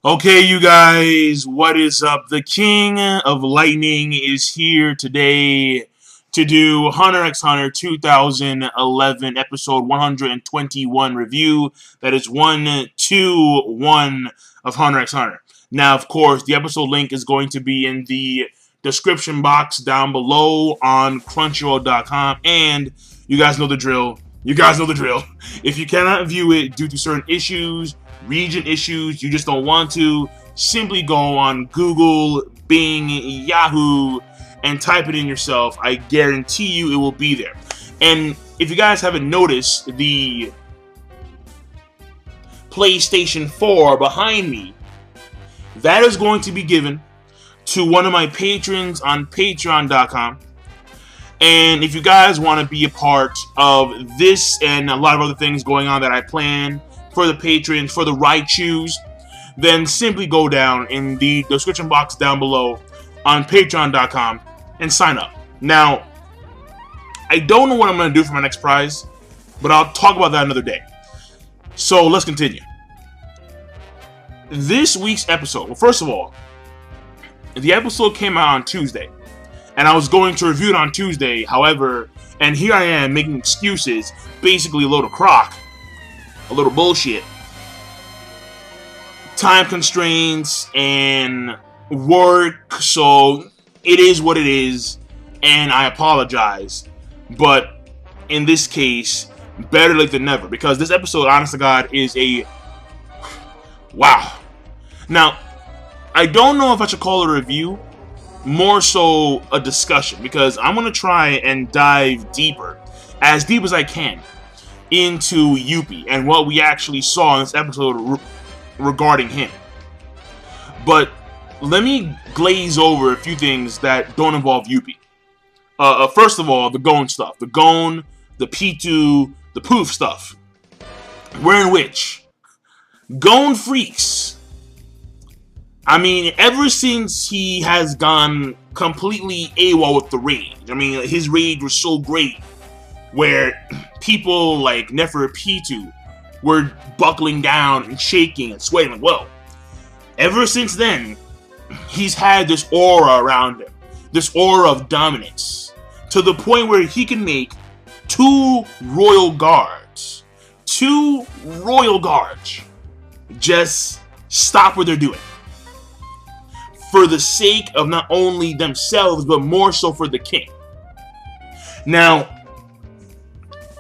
Okay, you guys, what is up? The King of Lightning is here today to do Hunter x Hunter 2011 episode 121 review. That is 121 of Hunter x Hunter. Now, of course, the episode link is going to be in the description box down below on Crunchyroll.com, and you guys know the drill. If you cannot view it due to certain issues, region issues, you just don't want to, simply go on Google, Bing, Yahoo, and type it in yourself. I guarantee you it will be there. And if you guys haven't noticed, the PlayStation 4 behind me, that is going to be given to one of my patrons on Patreon.com. And if you guys want to be a part of this and a lot of other things going on that I plan for the patrons, for the Raichus, then simply go down in the description box down below on Patreon.com and sign up. Now, I don't know what I'm going to do for my next prize, but I'll talk about that another day. So let's continue. This week's episode, well, first of all, the episode came out on Tuesday, and I was going to review it on Tuesday. However, and here I am making excuses, basically a load of crock, a little bullshit, time constraints and work, so it is what it is, and I apologize. But in this case, better late than never, because this episode, honest to God, is a wow. Now, I don't know if I should call it a review, more so a discussion, because I'm going to try and dive deeper, as deep as I can, into Yuppie and what we actually saw in this episode regarding him. But let me glaze over a few things that don't involve Yuppie. First of all, the Gon stuff. The Gon, the Pitu, the Poof stuff. Wherein which Gon freaks. I mean, ever since he has gone completely AWOL with the rage. I mean, his rage was so great where people like Neferpitu were buckling down and shaking and sweating. Whoa. Ever since then, he's had this aura around him. This aura of dominance. To the point where he can make two royal guards just stop what they're doing. For the sake of not only themselves, but more so for the king. Now,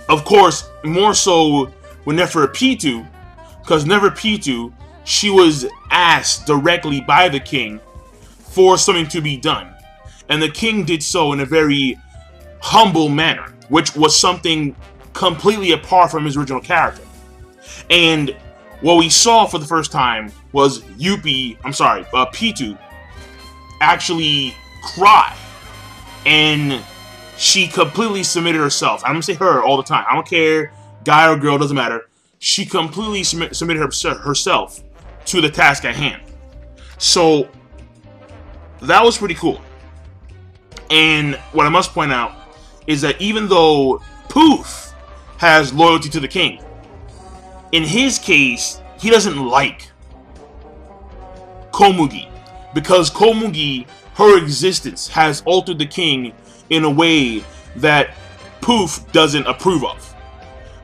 of course, more so with Neferpitu, because Neferpitu, she was asked directly by the king for something to be done. And the king did so in a very humble manner, which was something completely apart from his original character. And what we saw for the first time was Pitu actually cry, and she completely submitted herself. I'm gonna say her all the time. I don't care, guy or girl, doesn't matter. She completely submitted herself to the task at hand. So that was pretty cool. And what I must point out is that even though Poof has loyalty to the king, in his case, he doesn't like Komugi, because Komugi, her existence, has altered the king in a way that Poof doesn't approve of.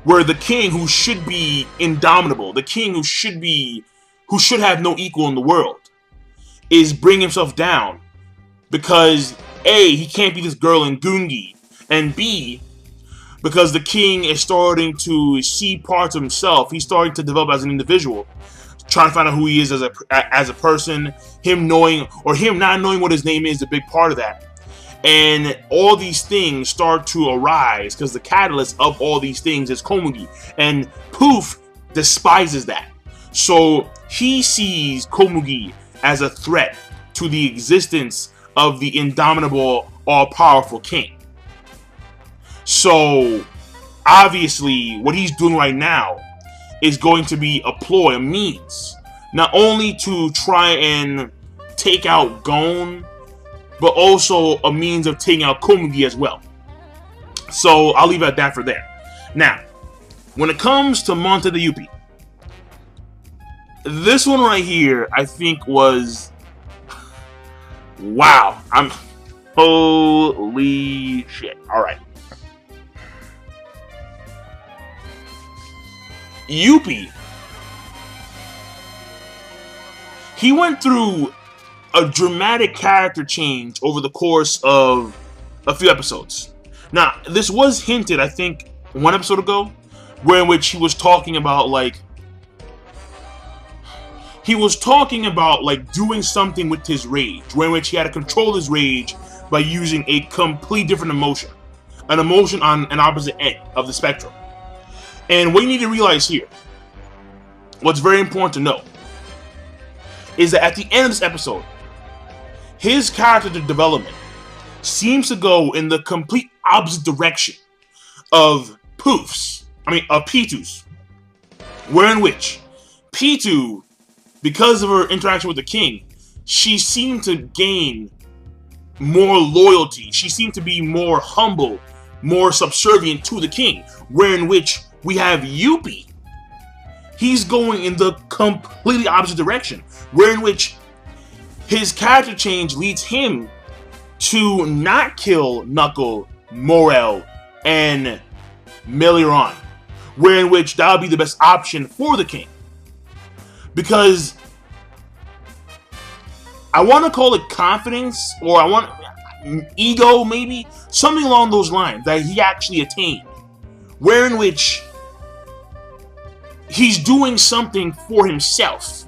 Where the king, who should be indomitable, the king who should have no equal in the world, is bringing himself down because A, he can't be this girl in Gungi, and B, because the king is starting to see parts of himself. He's starting to develop as an individual, trying to find out who he is as a person. Him knowing or him not knowing what his name is a big part of that. And all these things start to arise because the catalyst of all these things is Komugi. And Poof despises that. So he sees Komugi as a threat to the existence of the indomitable, all-powerful king. So obviously what he's doing right now is going to be a ploy, a means, not only to try and take out Gon, but also a means of taking out Komugi as well. So I'll leave it at that for there. Now, when it comes to Monte the Yuppie, This one right here, I think was, wow. Holy shit. All right. Yuppie. He went through a dramatic character change over the course of a few episodes. Now, this was hinted, I think, one episode ago, where in which he was talking about like doing something with his rage, where in which he had to control his rage by using a complete different emotion, an emotion on an opposite end of the spectrum. And what you need to realize here, what's very important to know, is that at the end of this episode, his character development seems to go in the complete opposite direction of P2's, where in which P2, because of her interaction with the king, she seemed to gain more loyalty. She seemed to be more humble, more subservient to the king, where in which we have Yuppie. He's going in the completely opposite direction, where in which his character change leads him to not kill Knuckle, Morel, and Meliron, where in which that would be the best option for the king. Because I want to call it confidence, or I want ego, maybe something along those lines that he actually attained, where in which he's doing something for himself.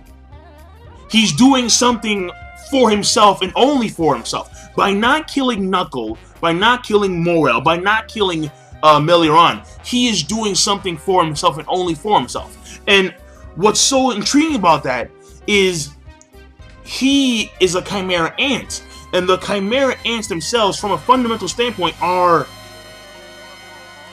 He's doing something for himself and only for himself. By not killing Knuckle, by not killing Morel, by not killing Meliron, he is doing something for himself and only for himself. And what's so intriguing about that is he is a Chimera Ant. And the Chimera Ants themselves, from a fundamental standpoint,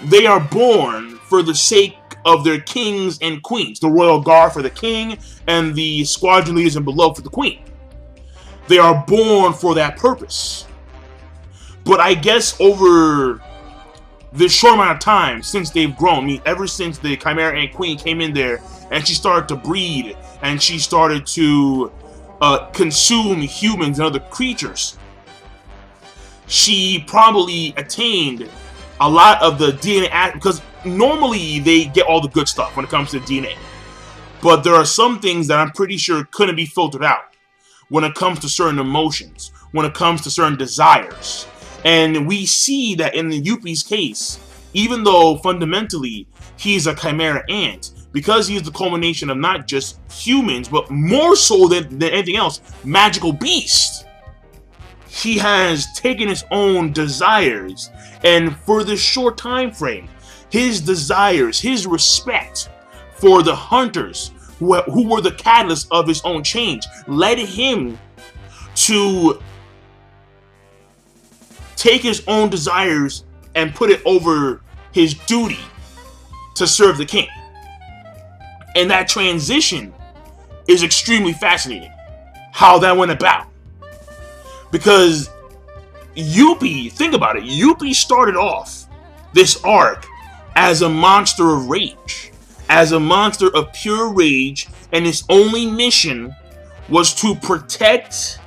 they are born for the sake of their kings and queens. The royal guard for the king, and the squadron leaders and below for the queen. They are born for that purpose. But I guess over this short amount of time since they've grown, I mean, ever since the Chimera Ant Queen came in there and she started to breed and she started to consume humans and other creatures, she probably attained a lot of the DNA, because normally they get all the good stuff when it comes to DNA. But there are some things that I'm pretty sure couldn't be filtered out when it comes to certain emotions, when it comes to certain desires. And we see that in the Yuppie's case, even though fundamentally he's a Chimera Ant, because he is the culmination of not just humans, but more so than anything else, magical beasts, he has taken his own desires, and for this short time frame, his desires, his respect for the hunters who were the catalyst of his own change, led him to take his own desires and put it over his duty to serve the king. And that transition is extremely fascinating, how that went about. Because Yuppie, think about it, Yuppie started off this arc as a monster of rage, as a monster of pure rage, and his only mission was to protect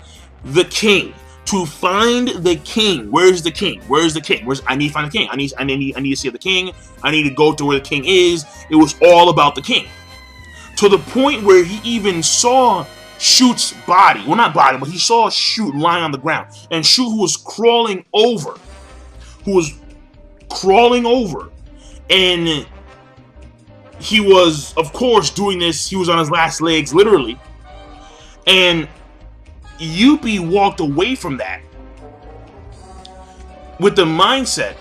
the king, to find the king. Where's the king? Where's the king? I need to find the king. I need to see the king. I need to go to where the king is. It was all about the king. To the point where he even saw Shoot's body. Well, not body, but he saw Shoot lying on the ground. And Shoot, who was crawling over. And he was, of course, doing this. He was on his last legs, literally. And Yuppie walked away from that with the mindset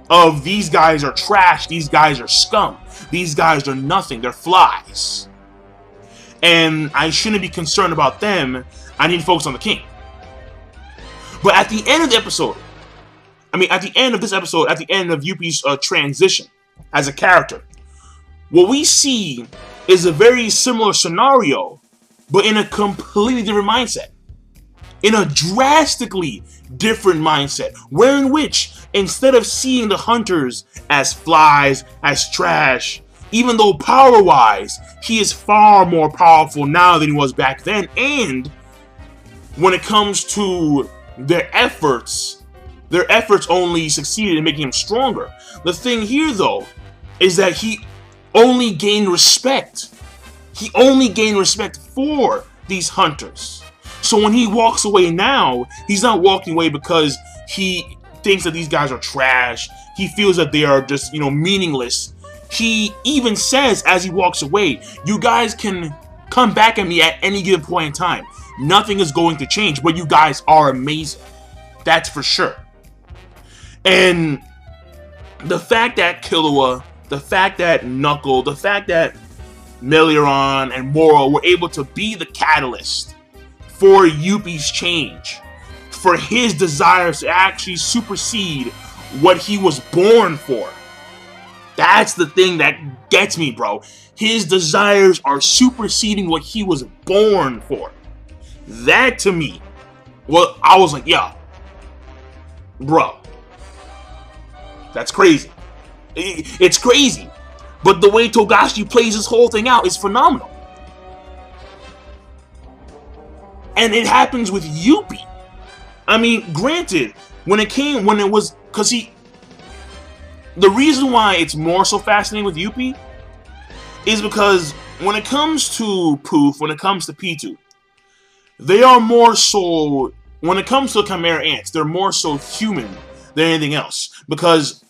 of, these guys are trash, these guys are scum, these guys are nothing, they're flies. And I shouldn't be concerned about them, I need to focus on the king. But at the end of the episode, at the end of this episode, at the end of Yuppie's transition as a character, what we see is a very similar scenario, but in a completely different mindset. In a drastically different mindset, where in which, instead of seeing the hunters as flies, as trash, even though power-wise, he is far more powerful now than he was back then. And when it comes to their efforts only succeeded in making him stronger. The thing here, though, is that he only gained respect. He only gained respect for these hunters. So when he walks away now, he's not walking away because he thinks that these guys are trash. He feels that they are just, meaningless. He even says as he walks away, you guys can come back at me at any given point in time. Nothing is going to change, but you guys are amazing. That's for sure. And the fact that Killua, the fact that Knuckle, the fact that Meliaron and Moro were able to be the catalyst for Yuppie's change, for his desires to actually supersede what he was born for. That's the thing that gets me, bro. His desires are superseding what he was born for. That to me, well, I was like, yeah, bro, that's crazy. It's crazy. But the way Togashi plays this whole thing out is phenomenal. And it happens with Yuppie. I mean, granted, the reason why it's more so fascinating with Yuppie is because when it comes to Poof, when it comes to Pitou, they are more so, when it comes to Chimera Ants, they're more so human than anything else. Because,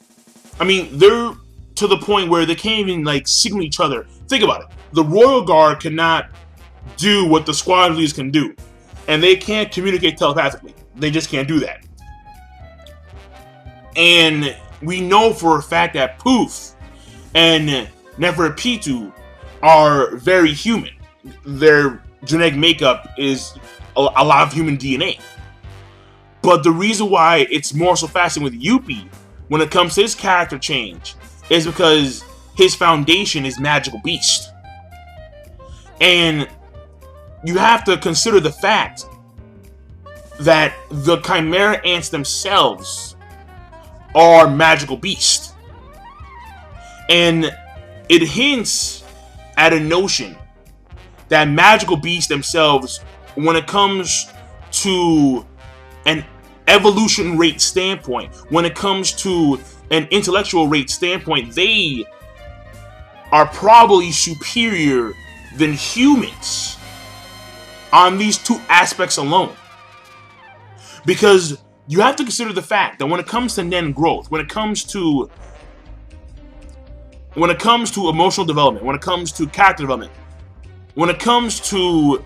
I mean, they're to the point where they can't even, signal each other. Think about it. The Royal Guard cannot do what the squad leaders can do. And they can't communicate telepathically. They just can't do that. And we know for a fact that Poof and Neferpitou are very human. Their genetic makeup is a lot of human DNA. But the reason why it's more so fascinating with Yuppie when it comes to his character change is because his foundation is Magical Beast. And you have to consider the fact that the Chimera Ants themselves are Magical Beast. And it hints at a notion that Magical Beasts themselves, when it comes to an evolution rate standpoint, when it comes to an intellectual rate standpoint, they are probably superior than humans on these two aspects alone. Because you have to consider the fact that when it comes to Nen growth, when it comes to emotional development, when it comes to character development, when it comes to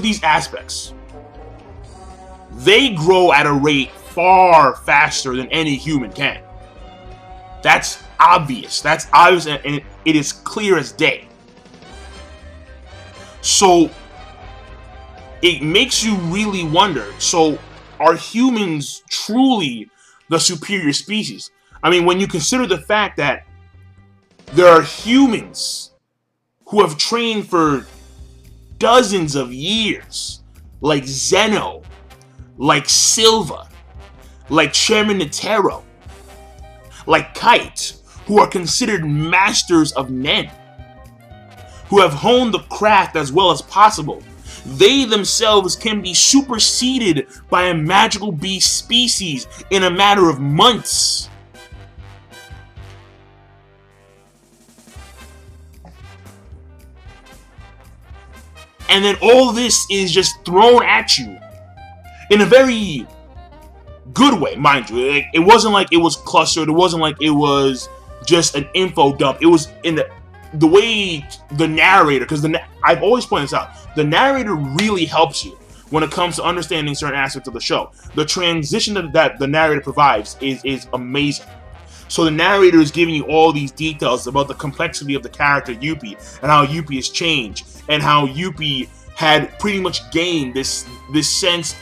these aspects, they grow at a rate far faster than any human can. That's obvious. That's obvious, and it is clear as day. So it makes you really wonder, so are humans truly the superior species? I mean, when you consider the fact that there are humans who have trained for dozens of years, like Zeno, like Silva, like Chairman Netero, like Kite, who are considered masters of Nen, who have honed the craft as well as possible. They themselves can be superseded by a magical beast species in a matter of months. And then all this is just thrown at you in a very good way, mind you. It wasn't like it was clustered. It wasn't like it was just an info dump. It was in the way the narrator, because I've always pointed this out, the narrator really helps you when it comes to understanding certain aspects of the show. The transition that the narrator provides is amazing. So the narrator is giving you all these details about the complexity of the character Yuppie and how Yuppie has changed and how Yuppie had pretty much gained this sense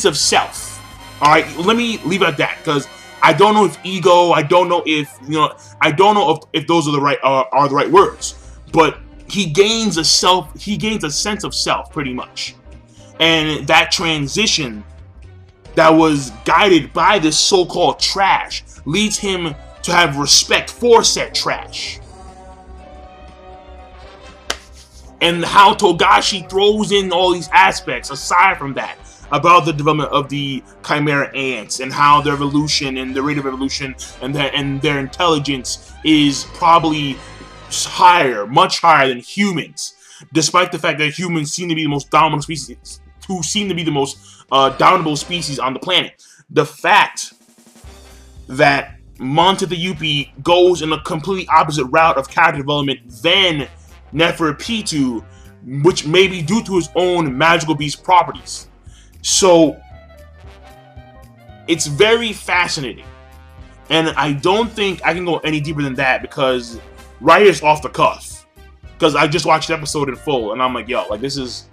of self. All right, let me leave it at that, because I don't know if ego, I don't know if if those are the right words, but he gains a sense of self pretty much. And that transition that was guided by this so-called trash leads him to have respect for said trash. And how Togashi throws in all these aspects aside from that about the development of the Chimera ants and how their evolution and the rate of evolution and their intelligence is probably higher, much higher than humans, despite the fact that humans seem to be the most dominant species, who seem to be the most dominable species on the planet. The fact that Monte the Yuppie goes in a completely opposite route of character development than Neferpitou, which may be due to his own magical beast properties. So it's very fascinating, and I don't think I can go any deeper than that because right here's off the cuff, because I just watched the episode in full and I'm like, yo, like this is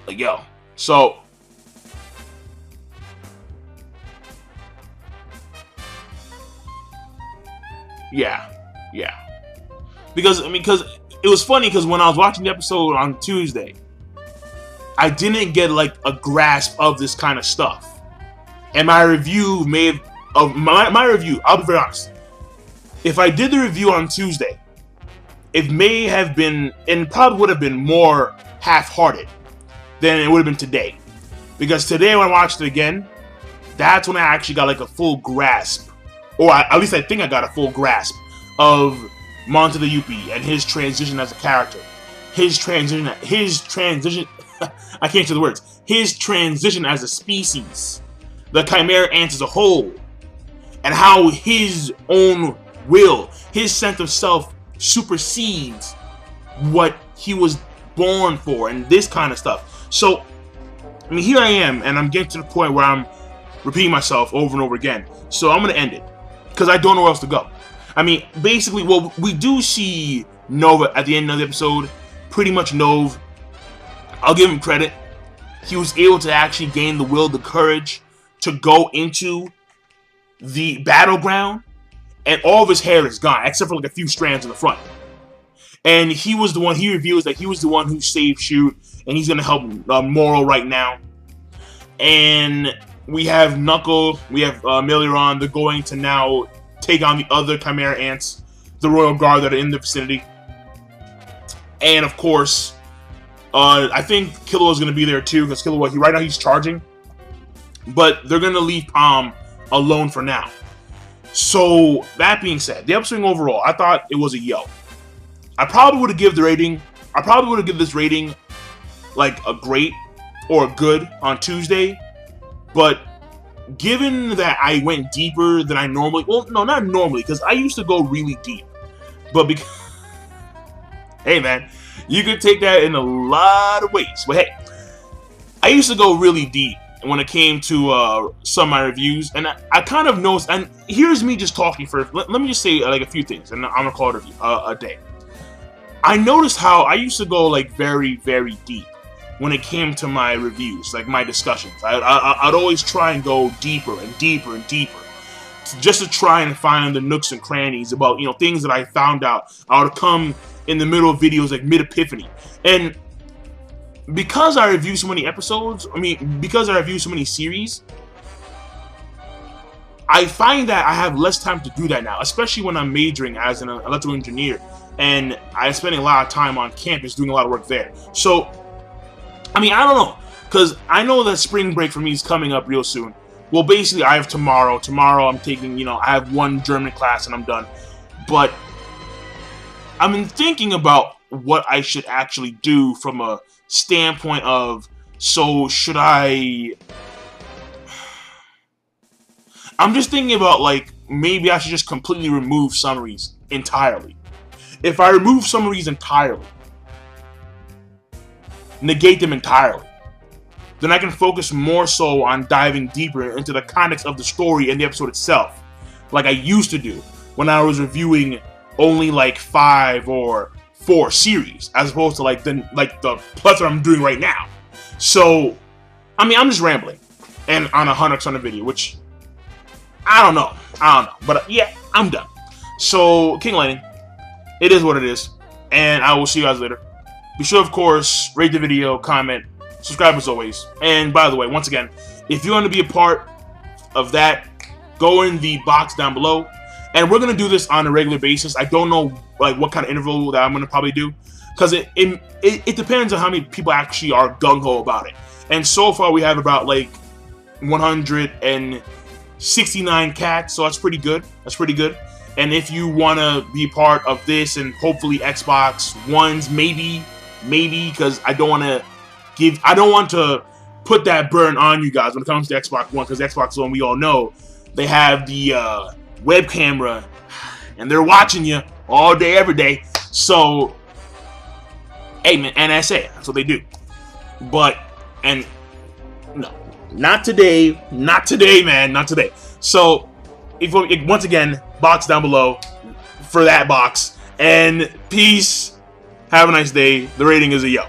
like, yo. So yeah, because it was funny because when I was watching the episode on Tuesday, I didn't get like a grasp of this kind of stuff, and my review may have my review. I'll be very honest. If I did the review on Tuesday, it may have been, and probably would have been more half-hearted than it would have been today, because today when I watched it again, that's when I actually got like a full grasp, or at least I think I got a full grasp of Monte the Yuppie and his transition as a character, his transition. I can't say the words. His transition as a species, the Chimera ants as a whole, and how his own will, his sense of self supersedes what he was born for, and this kind of stuff. So, I mean, here I am, and I'm getting to the point where I'm repeating myself over and over again. So I'm gonna end it because I don't know where else to go. I mean, basically, well, we do see Nova at the end of the episode. Pretty much Nova. I'll give him credit. He was able to actually gain the will, the courage to go into the battleground, and all of his hair is gone, except for like a few strands in the front. And he was the one, he reveals that he was the one who saved Shoot, and he's going to help Moro right now. And we have Knuckle, we have Meliron. They're going to now take on the other Chimera ants, the Royal Guard that are in the vicinity. And of course, I think Killua is going to be there too, because Killua, right now he's charging. But they're going to leave Palm alone for now. So, that being said, the episode overall, I thought it was a yo. I probably would have given this rating like a great or a good on Tuesday. But given that I went deeper than I normally, well, no, not normally, because I used to go really deep. But because, hey man, you could take that in a lot of ways. But hey, I used to go really deep when it came to some of my reviews, and I kind of noticed, and here's me just talking first. Let me just say like a few things, and I'm gonna call it a day. I noticed how I used to go like very, very deep when it came to my reviews, like my discussions. I'd always try and go deeper and deeper and deeper, just to try and find the nooks and crannies about, you know, things that I found out. I would come in the middle of videos, like mid-epiphany. And because I review so many episodes, because I review so many series, I find that I have less time to do that now, especially when I'm majoring as an electrical engineer, and I'm spending a lot of time on campus doing a lot of work there. So, I don't know, because I know that spring break for me is coming up real soon. Well, basically, I have tomorrow. Tomorrow, I'm taking, I have one German class and I'm done. But I've been thinking about what I should actually do from a standpoint of, so should I... I'm just thinking about, like, maybe I should just completely remove summaries entirely. If I remove summaries entirely, negate them entirely, then I can focus more so on diving deeper into the context of the story and the episode itself, like I used to do when I was reviewing only like 5 or 4 series, as opposed to like the plethora I'm doing right now. So, I'm just rambling, and on a 100% video, which I don't know, but yeah, I'm done. So, King Lightning, it is what it is, and I will see you guys later. Be sure, of course, rate the video, comment, subscribe as always. And by the way, once again, if you want to be a part of that, go in the box down below. and we're gonna do this on a regular basis. I don't know like what kind of interval that I'm gonna probably do, because it depends on how many people actually are gung-ho about it. And so far we have about like 169 cats, so that's pretty good. That's pretty good. And if you want to be part of this, and hopefully Xbox Ones, maybe, because I don't want to put that burden on you guys when it comes to Xbox One, because Xbox One, we all know, they have the web camera, and they're watching you all day, every day. So, hey man, NSA, that's what they do. But, and no, not today, man, not today. So, once again, box down below for that box. And peace. Have a nice day. The rating is a yo.